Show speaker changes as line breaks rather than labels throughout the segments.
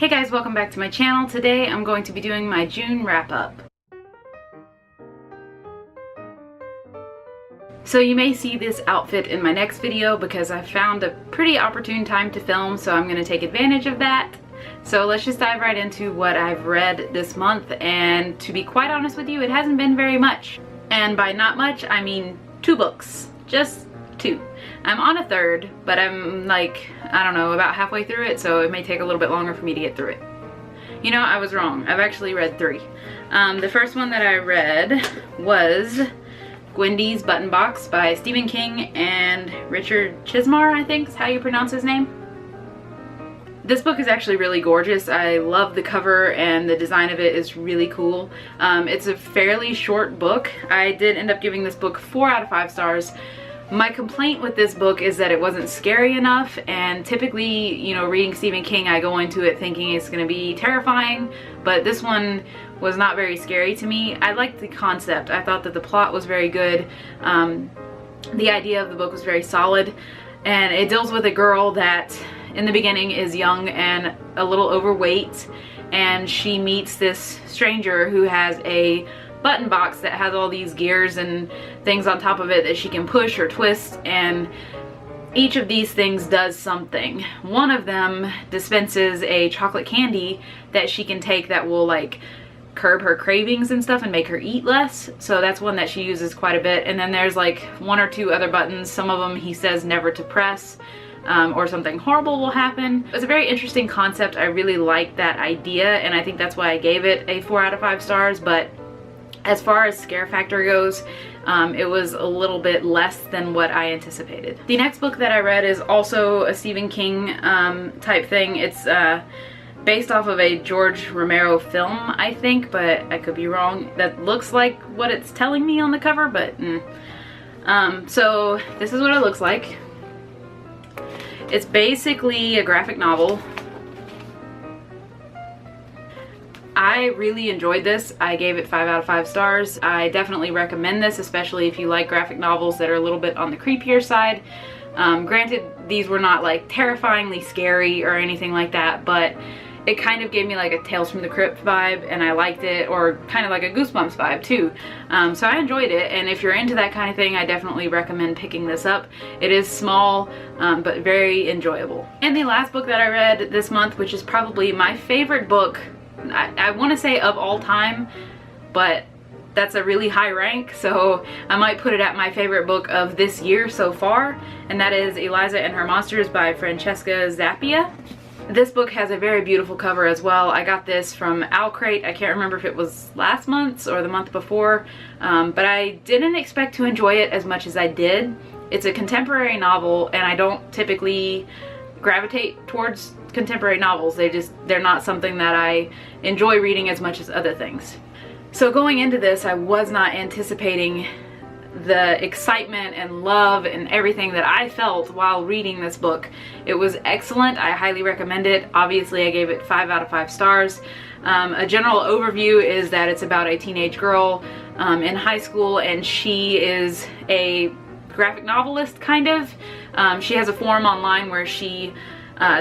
Hey guys, welcome back to my channel. Today I'm going to be doing my June wrap-up. So you may see this outfit in my next video because I found a pretty opportune time to film, so I'm going to take advantage of that. So let's just dive right into what I've read this month, and to be quite honest with you, it hasn't been very much. And by not much, I mean 2 books. Just 2. I'm on a 3rd, but I'm like, I don't know, about halfway through it, so it may take a little bit longer for me to get through it. You know, I was wrong. I've actually read 3. The first one that I read was Gwendy's Button Box by Stephen King and Richard Chismar, I think is how you pronounce his name. This book is actually really gorgeous. I love the cover and the design of it is really cool. It's a fairly short book. I did end up giving this book 4 out of 5 stars. My complaint with this book is that it wasn't scary enough, and typically, you know, reading Stephen King, I go into it thinking it's going to be terrifying, but this one was not very scary to me. I liked the concept. I thought that the plot was very good. The idea of the book was very solid, and it deals with a girl that in the beginning is young and a little overweight, and she meets this stranger who has a button box that has all these gears and things on top of it that she can push or twist, and each of these things does something. One of them dispenses a chocolate candy that she can take that will like curb her cravings and stuff and make her eat less, so that's one that she uses quite a bit. And then there's like 1 or 2 other buttons. Some of them he says never to press, or something horrible will happen. It's a very interesting concept. I really like that idea, and I think that's why I gave it a 4 out of 5 stars, but as far as scare factor goes, it was a little bit less than what I anticipated. The next book that I read is also a Stephen King type thing. It's based off of a George Romero film, I think, but I could be wrong. That looks like what it's telling me on the cover, but so this is what it looks like. It's basically a graphic novel. I really enjoyed this. I gave it 5 out of 5 stars. I definitely recommend this, especially if you like graphic novels that are a little bit on the creepier side. Granted, these were not like terrifyingly scary or anything like that, but it kind of gave me like a Tales from the Crypt vibe, and I liked it, or kind of like a Goosebumps vibe too. So I enjoyed it, and if you're into that kind of thing, I definitely recommend picking this up. It is small, but very enjoyable. And the last book that I read this month, which is probably my favorite book, I want to say of all time, but that's a really high rank, so I might put it at my favorite book of this year so far, and that is Eliza and Her Monsters by Francesca Zappia. This book has a very beautiful cover as well. I got this from Owlcrate. I can't remember if it was last month's or the month before, but I didn't expect to enjoy it as much as I did. It's a contemporary novel, and I don't typically gravitate towards contemporary novels. They're not something that I enjoy reading as much as other things. So going into this, I was not anticipating the excitement and love and everything that I felt while reading this book. It was excellent. I highly recommend it. Obviously, I gave it 5 out of 5 stars. A general overview is that it's about a teenage girl in high school, and she is a graphic novelist, kind of. She has a forum online where she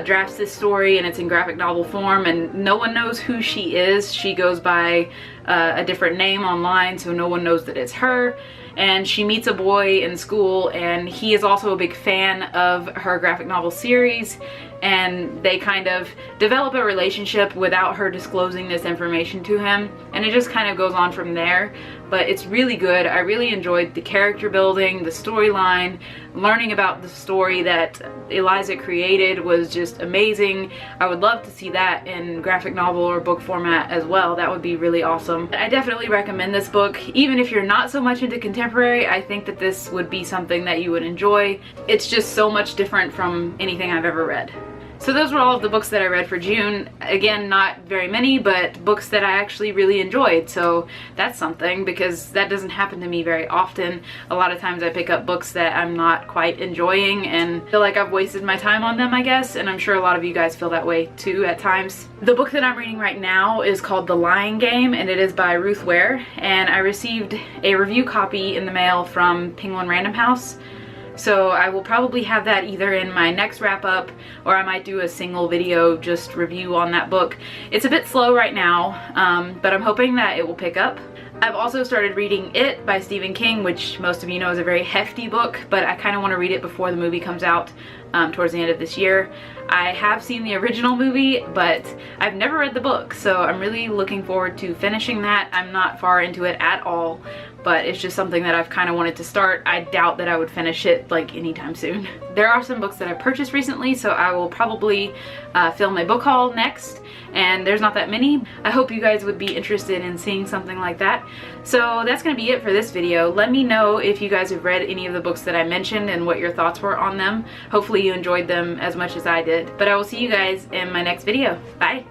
drafts this story, and it's in graphic novel form, and no one knows who she is. She goes by a different name online, so no one knows that it's her. And she meets a boy in school, and he is also a big fan of her graphic novel series, and they kind of develop a relationship without her disclosing this information to him, and it just kind of goes on from there. But it's really good. I really enjoyed the character building, the storyline. Learning about the story that Eliza created was just amazing. I would love to see that in graphic novel or book format as well. That would be really awesome. I definitely recommend this book. Even if you're not so much into contemporary, I think that this would be something that you would enjoy. It's just so much different from anything I've ever read. So those were all of the books that I read for June. Again, not very many, but books that I actually really enjoyed. So that's something, because that doesn't happen to me very often. A lot of times I pick up books that I'm not quite enjoying and feel like I've wasted my time on them, I guess. And I'm sure a lot of you guys feel that way too at times. The book that I'm reading right now is called The Lying Game, and it is by Ruth Ware. And I received a review copy in the mail from Penguin Random House. So I will probably have that either in my next wrap up, or I might do a single video just review on that book. It's a bit slow right now, but I'm hoping that it will pick up. I've also started reading It by Stephen King, which most of you know is a very hefty book, but I kind of want to read it before the movie comes out towards the end of this year. I have seen the original movie, but I've never read the book, so I'm really looking forward to finishing that. I'm not far into it at all, but it's just something that I've kind of wanted to start. I doubt that I would finish it like anytime soon. There are some books that I purchased recently, so I will probably film a book haul next, and there's not that many. I hope you guys would be interested in seeing something like that. So that's gonna be it for this video. Let me know if you guys have read any of the books that I mentioned and what your thoughts were on them. Hopefully you enjoyed them as much as I did. But I will see you guys in my next video. Bye!